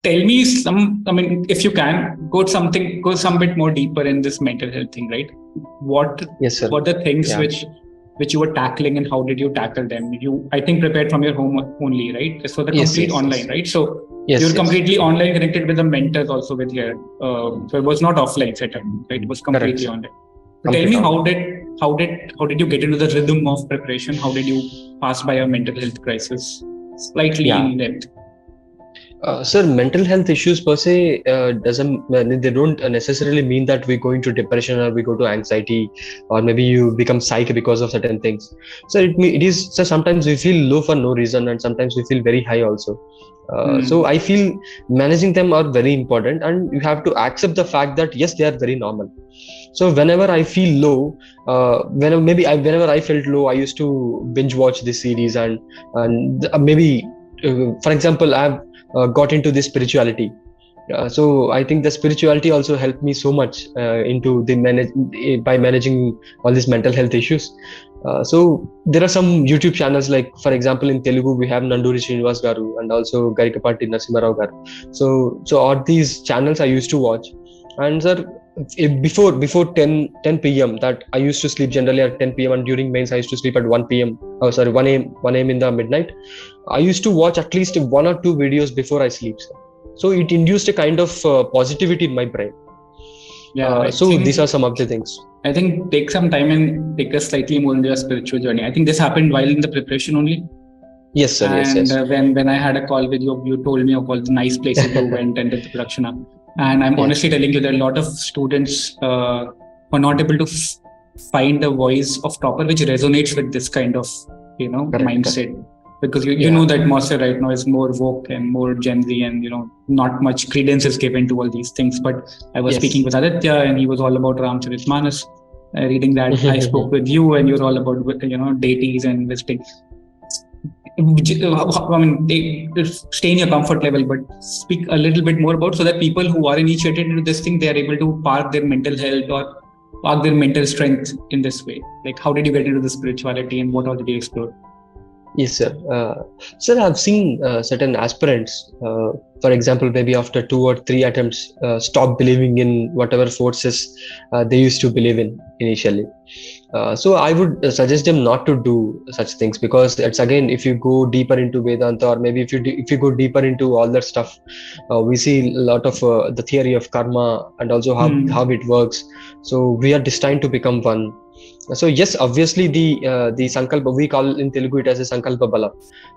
tell me if you can, go some bit more deeper in this mental health thing, right? What Yes, sir. what the things Yeah. which you were tackling, and how did you tackle them? You, I think, prepared from your home only, right? So the Yes, complete yes, online, yes. right? So Yes, you're yes. completely online, connected with the mentors also with here. So it was not offline setup, right? It was Correct, completely sir. online. So tell Complete me, online. how did you get into the rhythm of preparation? How did you pass by your mental health crisis? Slightly Yeah. in depth. Sir, mental health issues per se they don't necessarily mean that we go into depression or we go to anxiety, or maybe you become psych because of certain things. So it is, so sometimes we feel low for no reason, and sometimes we feel very high also. So I feel managing them are very important, and you have to accept the fact that yes, they are very normal. So whenever I feel low, whenever I felt low, I used to binge watch this series, and maybe for example, I've got into this spirituality. So I think the spirituality also helped me so much into the by managing all these mental health issues. So there are some YouTube channels, like for example in Telugu we have Nanduri Srinivas garu and also Garikapati Narasimharao garu. So all these channels I used to watch. And sir, before 10 p.m. that I used to sleep generally at 10 p.m. and during mains I used to sleep at 1 p.m. Oh sorry, 1 a.m. in the midnight. I used to watch at least one or two videos before I sleep, sir. So it induced a kind of positivity in my brain. So these are some of the things. I think take some time and take us slightly more into your spiritual journey. I think this happened while in the preparation only. Yes, sir. And yes. When I had a call with you, you told me of all the nice places you went and did the production up. And I'm honestly telling you, there are a lot of students who are not able to find a voice of topper which resonates with this kind of mindset. Correct. Because you know the atmosphere right now is more woke and more Gen Z, and not much credence is given to all these things. But I was speaking with Aditya, and he was all about Ramcharitmanas. Reading that, I spoke with you, and you're all about deities and visiting. I mean, stay in your comfort level, but speak a little bit more about, so that people who are initiated into this thing, they are able to park their mental health or park their mental strength in this way. Like, how did you get into the spirituality, and what all did you explore? Yes, sir. Sir, I've seen certain aspirants, for example, maybe after 2 or 3 attempts, stop believing in whatever forces they used to believe in initially. So I would suggest them not to do such things, because it's again, if you go deeper into Vedanta, or maybe if you go deeper into all that stuff, we see a lot of the theory of karma, and also how it works. So we are destined to become one. So yes, obviously the sankalpa, we call in Telugu it as a sankalpa bala.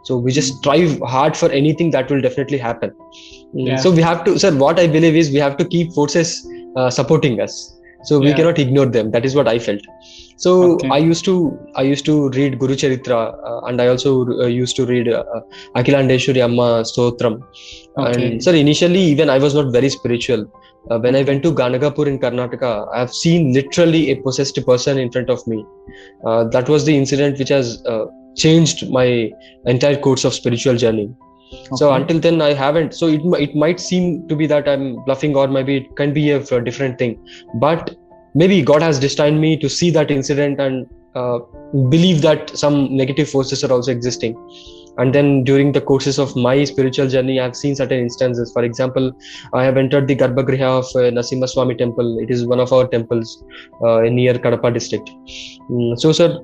So we just strive hard for anything that will definitely happen. So we have to, sir, what I believe is we have to keep forces supporting us. So we cannot ignore them. That is what I felt. So I used to read Guru Charitra, and I also used to read Akhilandeshwari Amma Stotram. And sir, initially even I was not very spiritual. When I went to Ganagapur in Karnataka, I have seen literally a possessed person in front of me. That was the incident which has changed my entire course of spiritual journey. So until then I haven't. So it might seem to be that I'm bluffing, or maybe it can be a different thing. But maybe God has destined me to see that incident and believe that some negative forces are also existing. And then during the courses of my spiritual journey, I've seen certain instances. For example, I have entered the Garbhagriha of Narasimha Swami temple. It is one of our temples near Kadapa district. So sir,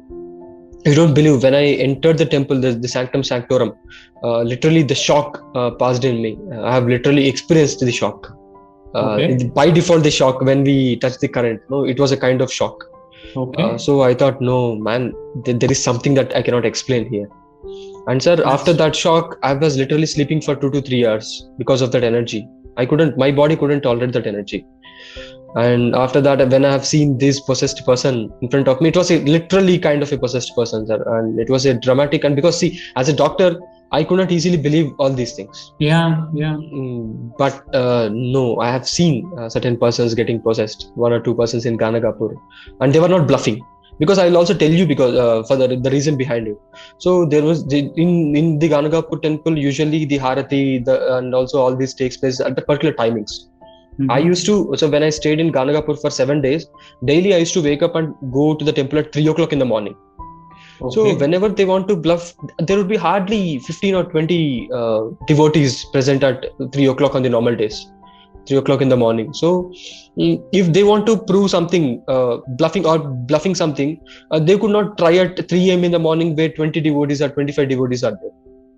you don't believe, when I entered the temple, the sanctum sanctorum, literally the shock passed in me. I have literally experienced the shock. By default, the shock when we touch the current, no, it was a kind of shock. So I thought, no man, there is something that I cannot explain here. And sir, after that shock, I was literally sleeping for 2 to 3 hours because of that energy. My body couldn't tolerate that energy. And after that, when I have seen this possessed person in front of me, it was literally kind of a possessed person, sir. And it was a dramatic, and because see, as a doctor, I could not easily believe all these things. But no, I have seen certain persons getting possessed, 1 or 2 persons in Ganagapur, and they were not bluffing. Because I'll also tell you, because for the reason behind it. So there was in the Ganagapur temple, usually the Harati and also all this takes place at the particular timings. I used to, so when I stayed in Ganagapur for 7 days, daily I used to wake up and go to the temple at 3 o'clock in the morning. So Okay. whenever they want to bluff, there would be hardly 15 or 20 devotees present at 3 o'clock on the normal days, 3 o'clock in the morning. So if they want to prove something, bluffing something, they could not try at 3 a.m. in the morning where 20 devotees or 25 devotees are there.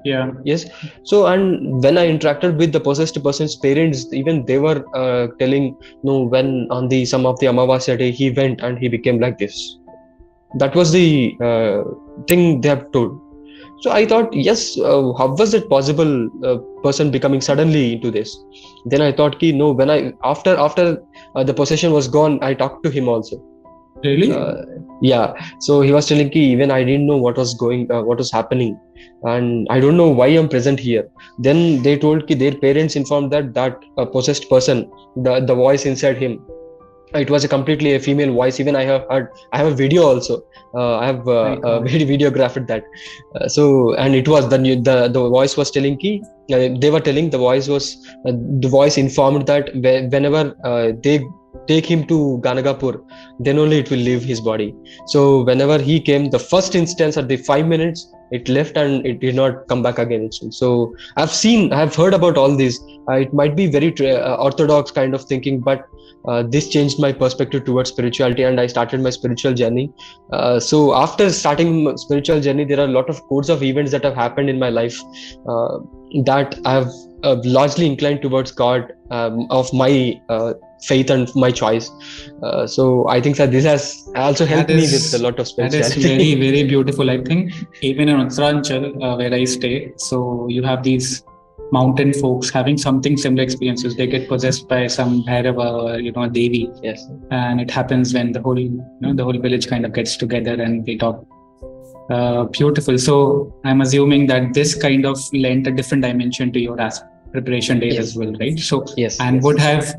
Yeah. Yes. So, and when I interacted with the possessed person's parents, even they were telling, no, when on the some of the Amavasya day he went and he became like this. That was the thing they have told. So I thought, yes, how was it possible, person becoming suddenly into this? Then I thought, ki, no, when I after the possession was gone, I talked to him also. Really? Yeah. So he was telling ki, even I didn't know what was happening, and I don't know why I'm present here. Then they told ki their parents informed that possessed person, the voice inside him, it was a completely a female voice. Even I have heard, I have a video also. I have My God. videographed that. So, and it was the voice was telling ki, they were telling, the voice informed that whenever they take him to Ganagapur, then only it will leave his body. So whenever he came, the first instance at the 5 minutes, it left and it did not come back again. So I've heard about all this. It might be very orthodox kind of thinking, but this changed my perspective towards spirituality, and I started my spiritual journey. So after starting spiritual journey, there are a lot of codes of events that have happened in my life, that I have largely inclined towards God, of my faith and my choice. So I think that this has also helped me with a lot of That is spirituality. very, very beautiful. I think even in Uttaranchal, where I stay, so you have these mountain folks having something similar experiences. They get possessed by some Bhairava or a Devi. Yes. And it happens when the whole village kind of gets together and they talk. Beautiful. So I'm assuming that this kind of lent a different dimension to your preparation days Yes. as well, right? So Yes. And yes. would have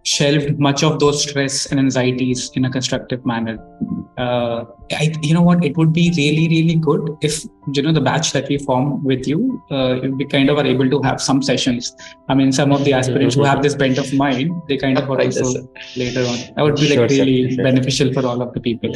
shelved much of those stress and anxieties in a constructive manner. You know what? It would be really, really good if the batch that we form with you, we kind of are able to have some sessions. I mean, some of the aspirants who have this bent of mind, they kind of are Yes, also sir. later on. That would be Sure, like sir. really Sure. beneficial for all of the people.